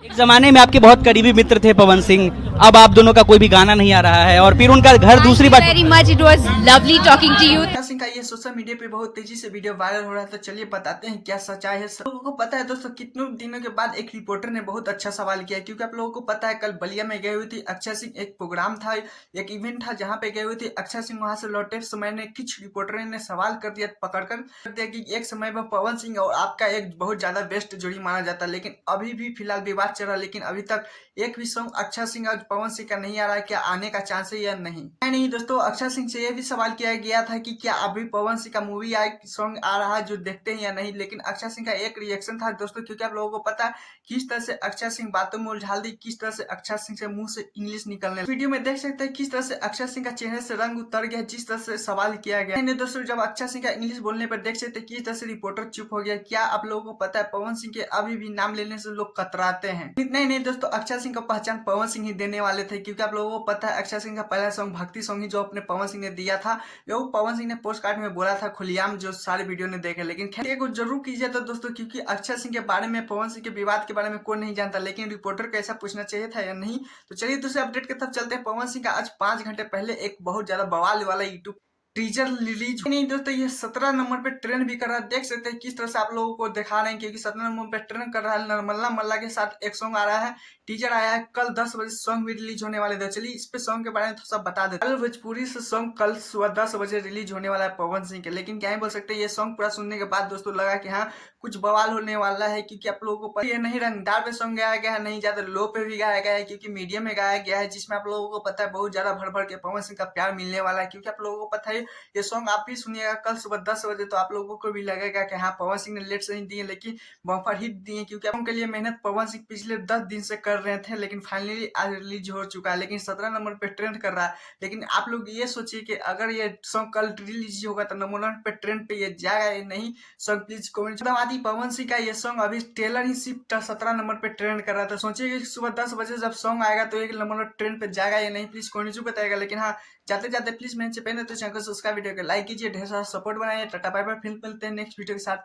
एक जमाने में आपके बहुत करीबी मित्र थे पवन सिंह, अब आप दोनों का कोई भी गाना नहीं आ रहा है और फिर उनका घर दूसरी बात। Very much, it was lovely talking to you. Prakash Singh का ये सोशल मीडिया पे बहुत तेजी से वीडियो वायरल हो रहा है, तो चलिए बताते हैं क्या सच्चाई है। सब लोगों को पता है दोस्तों, कितने दिनों के बाद एक रिपोर्टर ने बहुत अच्छा सवाल किया, क्योंकि आप लोगों को पता है कल बलिया में गई हुई थी अक्षय सिंह। एक प्रोग्राम था, एक इवेंट था जहाँ पे गए हुए थे अक्षय सिंह। वहां से लौटे समय ने कुछ रिपोर्टर ने सवाल कर दिया, पकड़ कर दिया कि एक समय में पवन सिंह और आपका एक बहुत ज्यादा बेस्ट जोड़ी माना जाता है, लेकिन अभी भी फिलहाल विवाद चल रहा है। लेकिन अभी तक एक भी सॉन्ग अक्षय सिंह और पवन सिंह का नहीं आ रहा है, क्या आने का चांस है या नहीं दोस्तों। अक्षय सिंह से यह भी सवाल किया गया था कि क्या अभी पवन सिंह का मूवी सॉन्ग आ रहा है जो देखते हैं या नहीं, लेकिन अक्षय सिंह का एक रिएक्शन था दोस्तों, क्योंकि आप लोगों को पता है किस तरह से अक्षय सिंह बातों में उलझाल दी, किस तरह से अक्षय सिंह से मुंह से इंग्लिश निकलने। वीडियो में देख सकते हैं किस तरह से अक्षय सिंह का चेहरे से रंग उतर गया जिस तरह से सवाल किया गया। दोस्तों जब अक्षय सिंह का इंग्लिश बोलने पर देख सकते किस तरह से रिपोर्टर चुप हो गया। क्या आप लोगों को पता है पवन सिंह के अभी भी नाम लेने से लोग कतराते हैं। इतना ही नहीं दोस्तों, अक्षय सिंह का पहचान पवन सिंह ही देने वाले थे, क्योंकि आप लोगों को पता है अक्षय सिंह का पहला सॉन्ग भक्ति सॉन्ग ही जो अपने पवन सिंह ने दिया था, वो पवन सिंह ने पोस्ट कार्ड में बोला था खुलेआम, जो सारे वीडियो ने देखे। लेकिन खैर को जरूर कीजिए तो दोस्तों, क्योंकि अक्षय सिंह के बारे में, पवन सिंह के विवाद के बारे में कोई नहीं जानता, लेकिन रिपोर्टर को ऐसा पूछना चाहिए था या नहीं। तो चलिए दूसरे अपडेट की तरफ चलते हैं। पवन सिंह का आज 5 घंटे पहले एक बहुत ज्यादा बवाल वाला यूट्यूब टीजर रिलीज नहीं दोस्तों, ये 17 नंबर पे ट्रेंड भी कर रहा है। देख सकते हैं किस तरह से आप लोगों को दिखा रहे हैं, क्योंकि 17 नंबर पे ट्रेंड कर रहा है। नरमल्ला मल्ला के साथ एक सॉन्ग आ रहा है, टीजर आया है। कल 10 बजे सॉन्ग भी रिलीज होने वाले थे। चलिए इस पे सॉन्ग के बारे में तो सब बता देते हैं। कल भोजपुरी से सॉन्ग कल सुबह 10 बजे रिलीज होने वाला है पवन सिंह के। लेकिन क्या ही बोल सकते हैं, ये सॉन्ग पूरा सुनने के बाद दोस्तों लगा कि हाँ कुछ बवाल होने वाला है, क्योंकि आप लोगों को पता, ये नहीं रंगदार पे सॉन्ग गाया गया है, नहीं ज्यादा लो पे भी गाया गया है, क्योंकि मीडियम में गाया गया है, जिसमें आप लोगों को पता है बहुत ज्यादा भर भर के पवन सिंह का प्यार मिलने वाला है। क्योंकि आप लोगों को पता है ये सॉन्ग आप भी सुनिएगा कल सुबह 10 बजे, तो आप लोगों को भी लगेगा कि हाँ पवन सिंह ने लेट से नहीं दिए लेकिन बम्पर हिट दिए, क्योंकि उनके लिए मेहनत पवन सिंह पिछले 10 दिन से कर रहे थे, लेकिन फाइनली आज रिलीज हो चुका है। लेकिन 17 नंबर पे ट्रेंड कर रहा है। लेकिन आप लोग ये सोचिए कि अगर ये सॉन्ग कल रिलीज होगा तो नंबर 1 पे ट्रेंड पे ये जाएगा या नहीं। सॉन्ग प्लीज कमेंट बता दी। पवन सिंह का ये सॉन्ग अभी ट्रेलर ही सिर्फ 17 नंबर पे ट्रेंड कर रहा था। सोचिए कि सुबह 10 बजे जब सॉन्ग आएगा तो एक नंबर ट्रेंड पे जाएगा या नहीं, प्लीज कमेंट बताएगा। लेकिन हाँ जाते जाते प्लीज मेरे से पहले तो चैनल को सब्सक्राइब, वीडियो को लाइक कीजिए, ढेर सारा सपोर्ट बनाइए। टाटा बाय बाय, फिर मिलते हैं नेक्स्ट वीडियो के साथ।